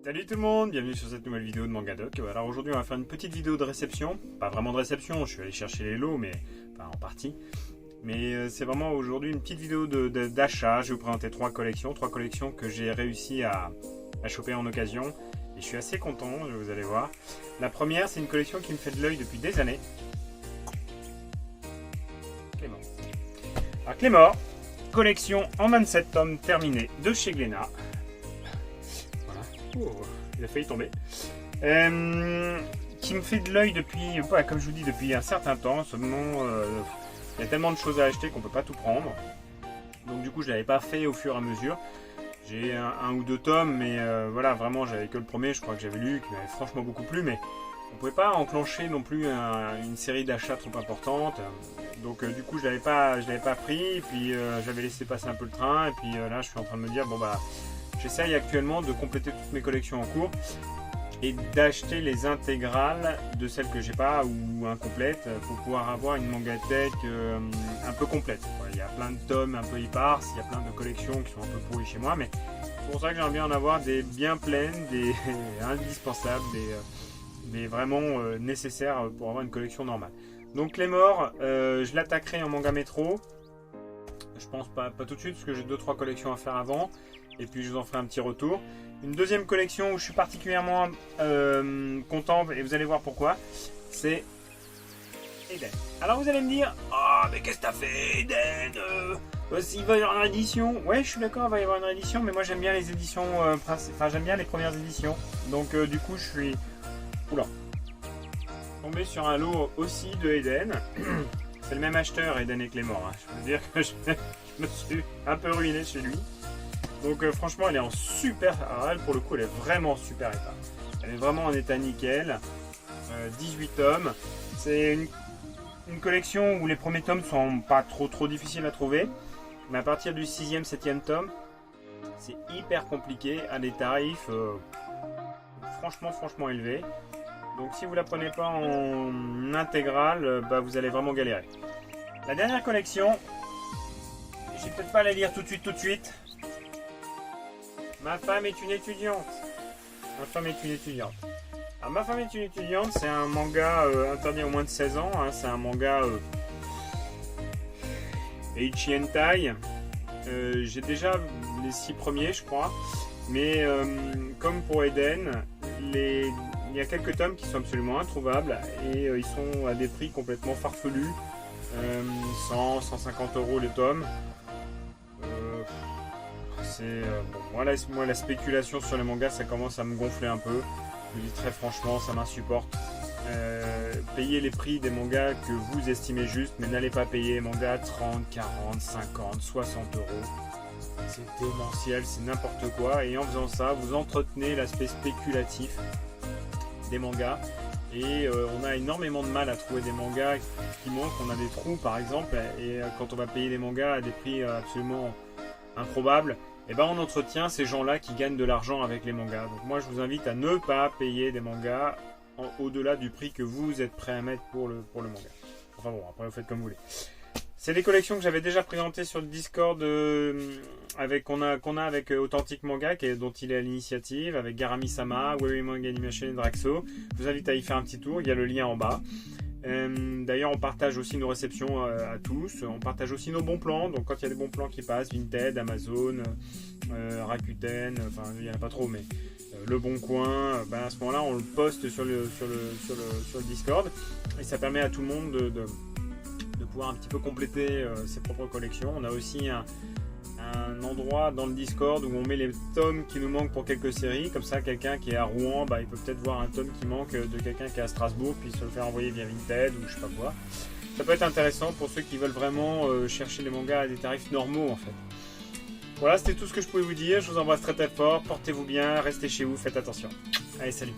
Salut tout le monde, bienvenue sur cette nouvelle vidéo de Manga Doc. Alors aujourd'hui on va faire une petite vidéo de réception, pas vraiment de réception, je suis allé chercher les lots, mais enfin, en partie. Mais c'est vraiment aujourd'hui une petite vidéo d'achat. Je vais vous présenter trois collections que j'ai réussi à choper en occasion. Et je suis assez content, vous allez voir. La première, c'est une collection qui me fait de l'œil depuis des années. Clément. Alors Clément, collection en 27 tomes terminée de chez Glénat. Oh, il a failli tomber. Qui me fait de l'œil depuis, comme je vous dis, depuis un certain temps. Seulement, il y a tellement de choses à acheter qu'on peut pas tout prendre. Donc du coup, je l'avais pas fait au fur et à mesure. J'ai un ou deux tomes, mais voilà, vraiment, j'avais que le premier, je crois que j'avais lu, qui m'avait franchement beaucoup plu, mais on pouvait pas enclencher non plus une série d'achats trop importante. Donc du coup, je l'avais pas pris, et puis j'avais laissé passer un peu le train, et puis là, je suis en train de me dire, bon bah. J'essaye actuellement de compléter toutes mes collections en cours et d'acheter les intégrales de celles que j'ai pas ou incomplètes pour pouvoir avoir une mangatech un peu complète. Il y a plein de tomes un peu épars, il y a plein de collections qui sont un peu pourries chez moi, mais c'est pour ça que j'aimerais bien en avoir des bien pleines, des indispensables, des vraiment nécessaires pour avoir une collection normale. Donc les morts, je l'attaquerai en manga métro. Je pense pas tout de suite parce que j'ai 2-3 collections à faire avant. Et puis je vous en ferai un petit retour. Une deuxième collection où je suis particulièrement content, et vous allez voir pourquoi, c'est Eden. Alors vous allez me dire, oh mais qu'est-ce que t'as fait Eden il va y avoir une réédition. Ouais, je suis d'accord, il va y avoir une réédition, mais moi j'aime bien les éditions, j'aime bien les premières éditions. Donc du coup je suis tombé sur un lot aussi de Eden. C'est le même acheteur, Eden et Clément. Hein. Je peux dire que je me suis un peu ruiné chez lui. Donc franchement elle est en super, alors elle pour le coup elle est vraiment super état. Elle est vraiment en état nickel. 18 tomes. C'est une collection où les premiers tomes sont pas trop difficiles à trouver. Mais à partir du 6e, 7e tome, c'est hyper compliqué à des tarifs franchement élevés. Donc si vous la prenez pas en intégrale, vous allez vraiment galérer. La dernière collection, je vais peut-être pas la lire tout de suite. Ma femme est une étudiante. Alors, Ma femme est une étudiante, c'est un manga interdit aux moins de 16 ans. Hein, c'est un manga Eichi Hentai. J'ai déjà les 6 premiers, je crois. Mais comme pour Eden, il y a quelques tomes qui sont absolument introuvables. Et ils sont à des prix complètement farfelus. 100-150 € les tomes. Moi la spéculation sur les mangas ça commence à me gonfler un peu. Je vous dis très franchement, ça m'insupporte. Payez les prix des mangas que vous estimez juste, mais n'allez pas payer les mangas 30, 40, 50, 60 €. C'est démentiel, c'est n'importe quoi. Et en faisant ça, vous entretenez l'aspect spéculatif des mangas. Et on a énormément de mal à trouver des mangas qui manquent. On a des trous par exemple. Et quand on va payer les mangas à des prix absolument improbables, et on entretient ces gens-là qui gagnent de l'argent avec les mangas. Donc moi je vous invite à ne pas payer des mangas au-delà du prix que vous êtes prêt à mettre pour le manga. Enfin bon, après vous faites comme vous voulez. C'est des collections que j'avais déjà présentées sur le Discord qu'on a avec Authentic Manga, dont il est à l'initiative, avec Garami-sama, Weary Manga Animation et Draxo. Je vous invite à y faire un petit tour, il y a le lien en bas. D'ailleurs on partage aussi nos réceptions à tous, on partage aussi nos bons plans, donc quand il y a des bons plans qui passent, Vinted, Amazon, Rakuten, enfin il n'y en a pas trop, mais Le Bon Coin, à ce moment là on le poste sur le Discord, et ça permet à tout le monde de pouvoir un petit peu compléter ses propres collections. On a aussi un endroit dans le Discord où on met les tomes qui nous manquent pour quelques séries, comme ça quelqu'un qui est à Rouen, il peut peut-être voir un tome qui manque de quelqu'un qui est à Strasbourg, puis se le faire envoyer via Vinted ou je sais pas quoi. Ça peut être intéressant pour ceux qui veulent vraiment chercher les mangas à des tarifs normaux en fait. Voilà, c'était tout ce que je pouvais vous dire. Je vous embrasse très fort, portez-vous bien, restez chez vous, faites attention. Allez, salut.